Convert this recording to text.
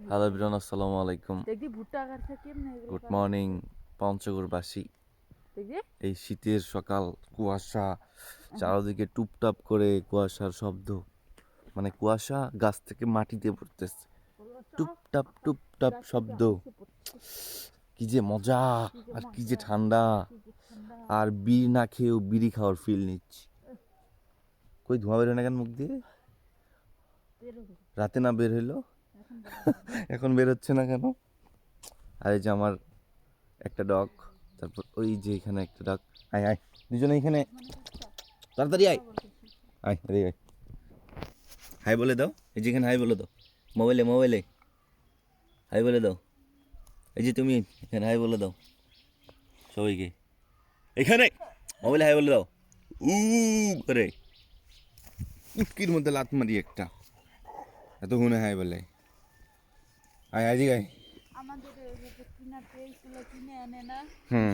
Hello everyone, আসসালামু আলাইকুম। Good morning পঞ্চগড়বাসী। এই শীতের সকাল, কুয়াশা চারদিকে টুপটাপ করে কুয়াশার শব্দ, মানে কুয়াশা গাছ থেকে মাটিতে পড়তেছে, টুপটাপ টুপটাপ শব্দ। কি যে মজা আর কি যে ঠান্ডা, আর বিড়ি না খেয়েও বিড়ি খাওয়ার ফিল নিচ্ছি। কই ধোঁয়া বের হয় না কেন মুখ দিয়ে? রাতে না বের হইলো, এখন বের হচ্ছে না কেন? আর এই যে আমার একটা ডগ, তারপর ওই যে এখানে একটা ডগ। আয় আয় দুজনে এখানে, তাড়াতাড়ি আয় আয় আরে আয়। হাই বলে দাও, এই যে এখানে হাই বলে দাও, মোবাইলে মোবাইলে হাই বলে দাও। এই যে তুমি এখানে হাই বলে দাও সবাইকে, এখানে মোবাইলে হাই বলে দাও। উ করে উটকির মধ্যে লাত মারি একটা, এত হুনে হাই বলে। আয় আয় আয়। হুম।